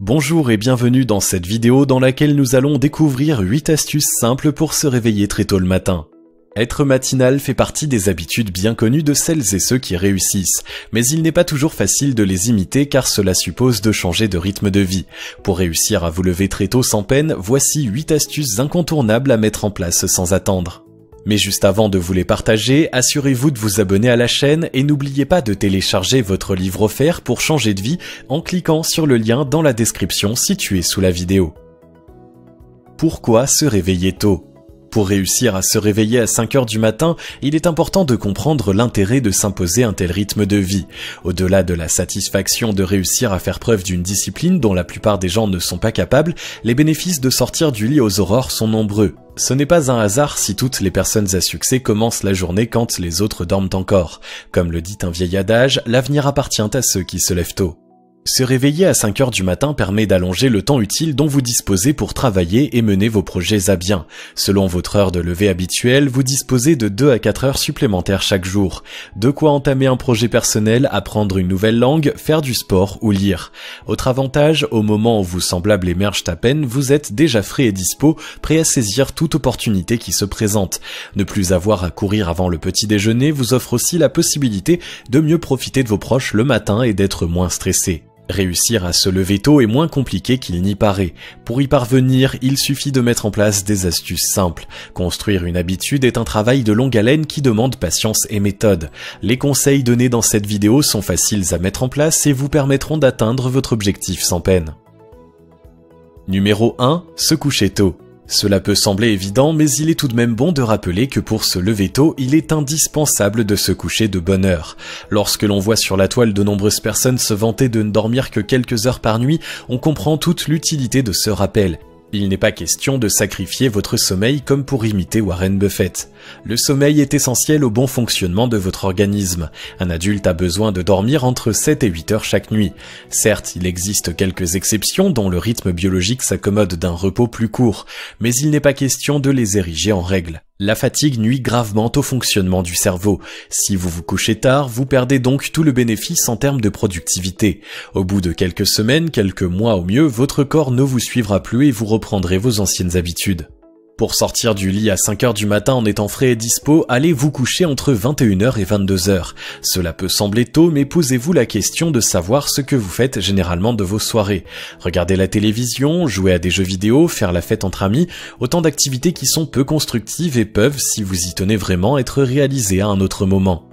Bonjour et bienvenue dans cette vidéo dans laquelle nous allons découvrir 8 astuces simples pour se réveiller très tôt le matin. Être matinal fait partie des habitudes bien connues de celles et ceux qui réussissent, mais il n'est pas toujours facile de les imiter car cela suppose de changer de rythme de vie. Pour réussir à vous lever très tôt sans peine, voici 8 astuces incontournables à mettre en place sans attendre. Mais juste avant de vous les partager, assurez-vous de vous abonner à la chaîne et n'oubliez pas de télécharger votre livre offert pour changer de vie en cliquant sur le lien dans la description située sous la vidéo. Pourquoi se réveiller tôt ? Pour réussir à se réveiller à 5 heures du matin, il est important de comprendre l'intérêt de s'imposer un tel rythme de vie. Au-delà de la satisfaction de réussir à faire preuve d'une discipline dont la plupart des gens ne sont pas capables, les bénéfices de sortir du lit aux aurores sont nombreux. Ce n'est pas un hasard si toutes les personnes à succès commencent la journée quand les autres dorment encore. Comme le dit un vieil adage, l'avenir appartient à ceux qui se lèvent tôt. Se réveiller à 5 heures du matin permet d'allonger le temps utile dont vous disposez pour travailler et mener vos projets à bien. Selon votre heure de lever habituelle, vous disposez de 2 à 4 heures supplémentaires chaque jour. De quoi entamer un projet personnel, apprendre une nouvelle langue, faire du sport ou lire. Autre avantage, au moment où vos semblables émergent à peine, vous êtes déjà frais et dispo, prêt à saisir toute opportunité qui se présente. Ne plus avoir à courir avant le petit déjeuner vous offre aussi la possibilité de mieux profiter de vos proches le matin et d'être moins stressé. Réussir à se lever tôt est moins compliqué qu'il n'y paraît. Pour y parvenir, il suffit de mettre en place des astuces simples. Construire une habitude est un travail de longue haleine qui demande patience et méthode. Les conseils donnés dans cette vidéo sont faciles à mettre en place et vous permettront d'atteindre votre objectif sans peine. Numéro 1. Se coucher tôt. Cela peut sembler évident, mais il est tout de même bon de rappeler que pour se lever tôt, il est indispensable de se coucher de bonne heure. Lorsque l'on voit sur la toile de nombreuses personnes se vanter de ne dormir que quelques heures par nuit, on comprend toute l'utilité de ce rappel. Il n'est pas question de sacrifier votre sommeil comme pour imiter Warren Buffett. Le sommeil est essentiel au bon fonctionnement de votre organisme. Un adulte a besoin de dormir entre 7 et 8 heures chaque nuit. Certes, il existe quelques exceptions dont le rythme biologique s'accommode d'un repos plus court, mais il n'est pas question de les ériger en règle. La fatigue nuit gravement au fonctionnement du cerveau. Si vous vous couchez tard, vous perdez donc tout le bénéfice en termes de productivité. Au bout de quelques semaines, quelques mois au mieux, votre corps ne vous suivra plus et vous reprendrez vos anciennes habitudes. Pour sortir du lit à 5 heures du matin en étant frais et dispo, allez vous coucher entre 21h et 22h. Cela peut sembler tôt, mais posez-vous la question de savoir ce que vous faites généralement de vos soirées. Regarder la télévision, jouer à des jeux vidéo, faire la fête entre amis, autant d'activités qui sont peu constructives et peuvent, si vous y tenez vraiment, être réalisées à un autre moment.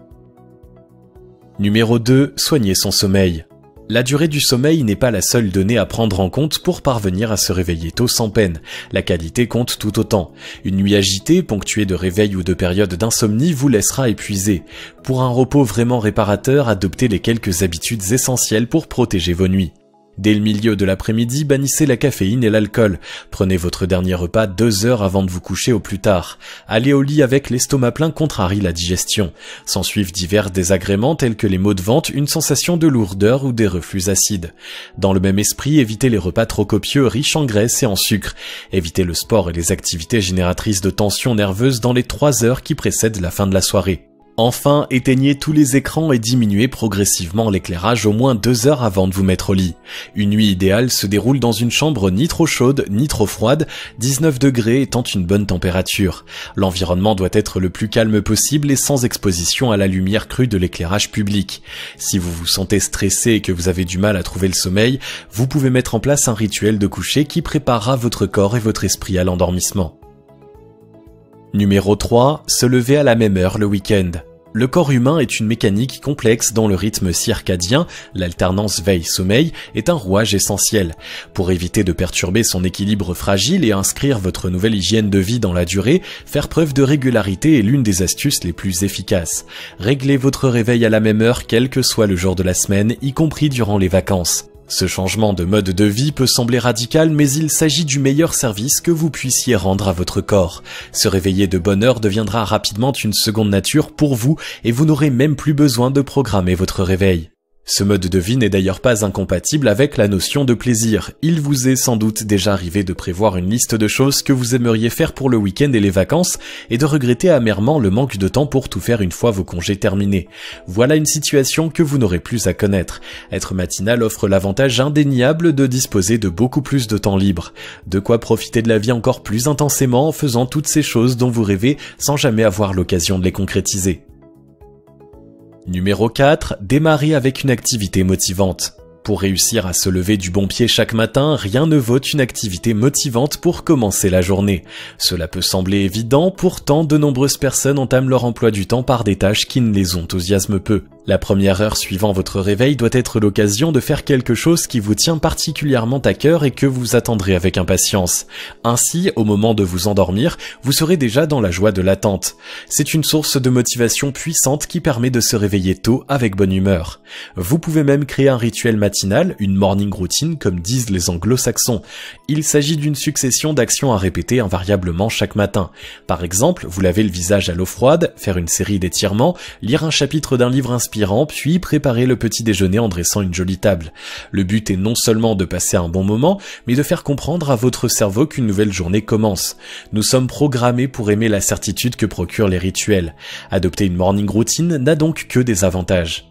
Numéro 2. Soigner son sommeil. La durée du sommeil n'est pas la seule donnée à prendre en compte pour parvenir à se réveiller tôt sans peine. La qualité compte tout autant. Une nuit agitée, ponctuée de réveils ou de périodes d'insomnie, vous laissera épuisé. Pour un repos vraiment réparateur, adoptez les quelques habitudes essentielles pour protéger vos nuits. Dès le milieu de l'après-midi, bannissez la caféine et l'alcool. Prenez votre dernier repas 2 heures avant de vous coucher au plus tard. Aller au lit avec l'estomac plein contrarie la digestion. S'ensuivent divers désagréments tels que les maux de ventre, une sensation de lourdeur ou des reflux acides. Dans le même esprit, évitez les repas trop copieux, riches en graisse et en sucre. Évitez le sport et les activités génératrices de tension nerveuse dans les 3 heures qui précèdent la fin de la soirée. Enfin, éteignez tous les écrans et diminuez progressivement l'éclairage au moins 2 heures avant de vous mettre au lit. Une nuit idéale se déroule dans une chambre ni trop chaude ni trop froide, 19 degrés étant une bonne température. L'environnement doit être le plus calme possible et sans exposition à la lumière crue de l'éclairage public. Si vous vous sentez stressé et que vous avez du mal à trouver le sommeil, vous pouvez mettre en place un rituel de coucher qui préparera votre corps et votre esprit à l'endormissement. Numéro 3. Se lever à la même heure le week-end. Le corps humain est une mécanique complexe dont le rythme circadien, l'alternance veille-sommeil, est un rouage essentiel. Pour éviter de perturber son équilibre fragile et inscrire votre nouvelle hygiène de vie dans la durée, faire preuve de régularité est l'une des astuces les plus efficaces. Réglez votre réveil à la même heure quel que soit le jour de la semaine, y compris durant les vacances. Ce changement de mode de vie peut sembler radical, mais il s'agit du meilleur service que vous puissiez rendre à votre corps. Se réveiller de bonne heure deviendra rapidement une seconde nature pour vous et vous n'aurez même plus besoin de programmer votre réveil. Ce mode de vie n'est d'ailleurs pas incompatible avec la notion de plaisir. Il vous est sans doute déjà arrivé de prévoir une liste de choses que vous aimeriez faire pour le week-end et les vacances et de regretter amèrement le manque de temps pour tout faire une fois vos congés terminés. Voilà une situation que vous n'aurez plus à connaître. Être matinal offre l'avantage indéniable de disposer de beaucoup plus de temps libre. De quoi profiter de la vie encore plus intensément en faisant toutes ces choses dont vous rêvez sans jamais avoir l'occasion de les concrétiser. Numéro 4. Démarrer avec une activité motivante. Pour réussir à se lever du bon pied chaque matin, rien ne vaut une activité motivante pour commencer la journée. Cela peut sembler évident, pourtant de nombreuses personnes entament leur emploi du temps par des tâches qui ne les enthousiasment peu. La première heure suivant votre réveil doit être l'occasion de faire quelque chose qui vous tient particulièrement à cœur et que vous attendrez avec impatience. Ainsi, au moment de vous endormir, vous serez déjà dans la joie de l'attente. C'est une source de motivation puissante qui permet de se réveiller tôt avec bonne humeur. Vous pouvez même créer un rituel matinal, une morning routine comme disent les anglo-saxons. Il s'agit d'une succession d'actions à répéter invariablement chaque matin. Par exemple, vous lavez le visage à l'eau froide, faire une série d'étirements, lire un chapitre d'un livre inspirant, puis préparer le petit déjeuner en dressant une jolie table. Le but est non seulement de passer un bon moment, mais de faire comprendre à votre cerveau qu'une nouvelle journée commence. Nous sommes programmés pour aimer la certitude que procurent les rituels. Adopter une morning routine n'a donc que des avantages.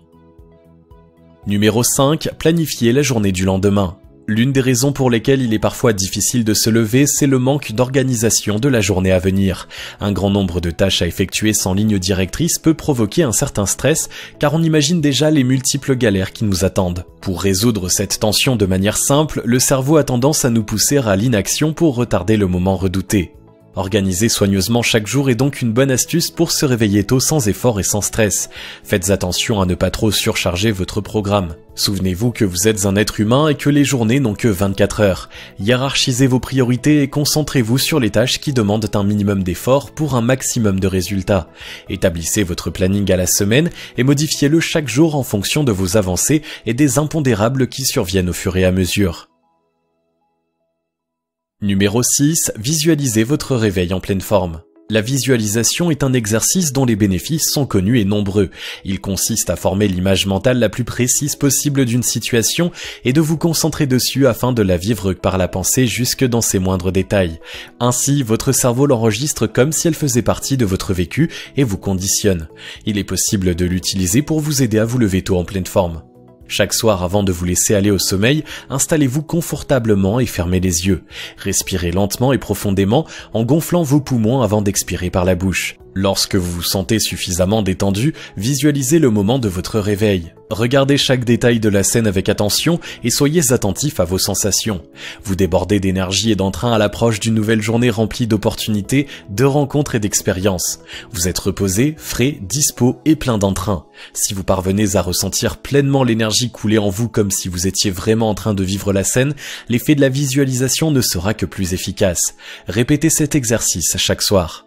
Numéro 5. Planifier la journée du lendemain. L'une des raisons pour lesquelles il est parfois difficile de se lever, c'est le manque d'organisation de la journée à venir. Un grand nombre de tâches à effectuer sans ligne directrice peut provoquer un certain stress, car on imagine déjà les multiples galères qui nous attendent. Pour résoudre cette tension de manière simple, le cerveau a tendance à nous pousser à l'inaction pour retarder le moment redouté. Organiser soigneusement chaque jour est donc une bonne astuce pour se réveiller tôt sans effort et sans stress. Faites attention à ne pas trop surcharger votre programme. Souvenez-vous que vous êtes un être humain et que les journées n'ont que 24 heures. Hiérarchisez vos priorités et concentrez-vous sur les tâches qui demandent un minimum d'effort pour un maximum de résultats. Établissez votre planning à la semaine et modifiez-le chaque jour en fonction de vos avancées et des impondérables qui surviennent au fur et à mesure. Numéro 6. Visualisez votre réveil en pleine forme. La visualisation est un exercice dont les bénéfices sont connus et nombreux. Il consiste à former l'image mentale la plus précise possible d'une situation et de vous concentrer dessus afin de la vivre par la pensée jusque dans ses moindres détails. Ainsi, votre cerveau l'enregistre comme si elle faisait partie de votre vécu et vous conditionne. Il est possible de l'utiliser pour vous aider à vous lever tôt en pleine forme. Chaque soir, avant de vous laisser aller au sommeil, installez-vous confortablement et fermez les yeux. Respirez lentement et profondément en gonflant vos poumons avant d'expirer par la bouche. Lorsque vous vous sentez suffisamment détendu, visualisez le moment de votre réveil. Regardez chaque détail de la scène avec attention et soyez attentif à vos sensations. Vous débordez d'énergie et d'entrain à l'approche d'une nouvelle journée remplie d'opportunités, de rencontres et d'expériences. Vous êtes reposé, frais, dispo et plein d'entrain. Si vous parvenez à ressentir pleinement l'énergie couler en vous comme si vous étiez vraiment en train de vivre la scène, l'effet de la visualisation ne sera que plus efficace. Répétez cet exercice chaque soir.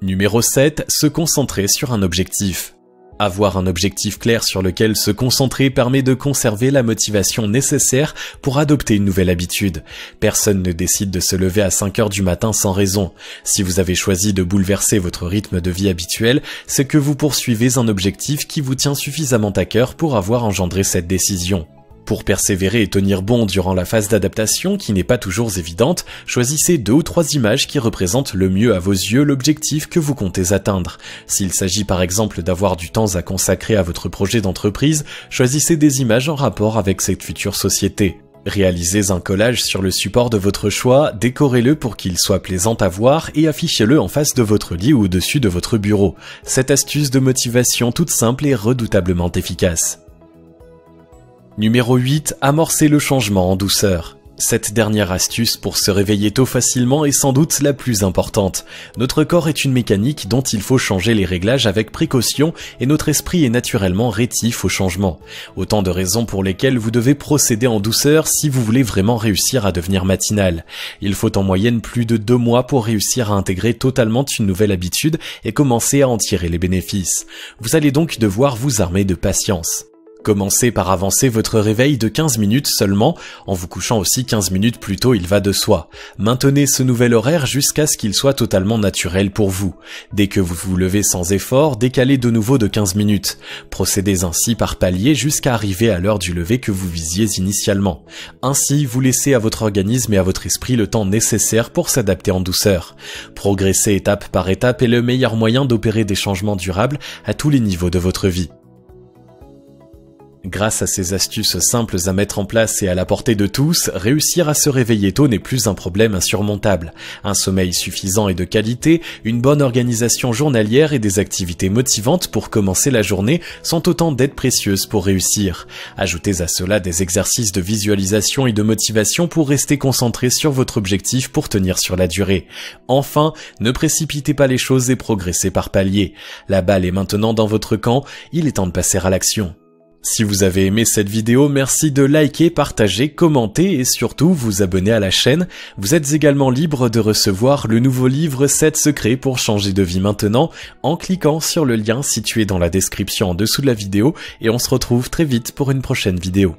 Numéro 7. Se concentrer sur un objectif. Avoir un objectif clair sur lequel se concentrer permet de conserver la motivation nécessaire pour adopter une nouvelle habitude. Personne ne décide de se lever à 5 heures du matin sans raison. Si vous avez choisi de bouleverser votre rythme de vie habituel, c'est que vous poursuivez un objectif qui vous tient suffisamment à cœur pour avoir engendré cette décision. Pour persévérer et tenir bon durant la phase d'adaptation qui n'est pas toujours évidente, choisissez 2 ou 3 images qui représentent le mieux à vos yeux l'objectif que vous comptez atteindre. S'il s'agit par exemple d'avoir du temps à consacrer à votre projet d'entreprise, choisissez des images en rapport avec cette future société. Réalisez un collage sur le support de votre choix, décorez-le pour qu'il soit plaisant à voir et affichez-le en face de votre lit ou au-dessus de votre bureau. Cette astuce de motivation toute simple est redoutablement efficace. Numéro 8. Amorcer le changement en douceur. Cette dernière astuce pour se réveiller tôt facilement est sans doute la plus importante. Notre corps est une mécanique dont il faut changer les réglages avec précaution et notre esprit est naturellement rétif au changement. Autant de raisons pour lesquelles vous devez procéder en douceur si vous voulez vraiment réussir à devenir matinal. Il faut en moyenne plus de 2 mois pour réussir à intégrer totalement une nouvelle habitude et commencer à en tirer les bénéfices. Vous allez donc devoir vous armer de patience. Commencez par avancer votre réveil de 15 minutes seulement, en vous couchant aussi 15 minutes plus tôt, il va de soi. Maintenez ce nouvel horaire jusqu'à ce qu'il soit totalement naturel pour vous. Dès que vous vous levez sans effort, décalez de nouveau de 15 minutes. Procédez ainsi par paliers jusqu'à arriver à l'heure du lever que vous visiez initialement. Ainsi, vous laissez à votre organisme et à votre esprit le temps nécessaire pour s'adapter en douceur. Progresser étape par étape est le meilleur moyen d'opérer des changements durables à tous les niveaux de votre vie. Grâce à ces astuces simples à mettre en place et à la portée de tous, réussir à se réveiller tôt n'est plus un problème insurmontable. Un sommeil suffisant et de qualité, une bonne organisation journalière et des activités motivantes pour commencer la journée sont autant d'aides précieuses pour réussir. Ajoutez à cela des exercices de visualisation et de motivation pour rester concentré sur votre objectif pour tenir sur la durée. Enfin, ne précipitez pas les choses et progressez par paliers. La balle est maintenant dans votre camp, il est temps de passer à l'action. Si vous avez aimé cette vidéo, merci de liker, partager, commenter et surtout vous abonner à la chaîne. Vous êtes également libre de recevoir le nouveau livre 7 secrets pour changer de vie maintenant en cliquant sur le lien situé dans la description en dessous de la vidéo et on se retrouve très vite pour une prochaine vidéo.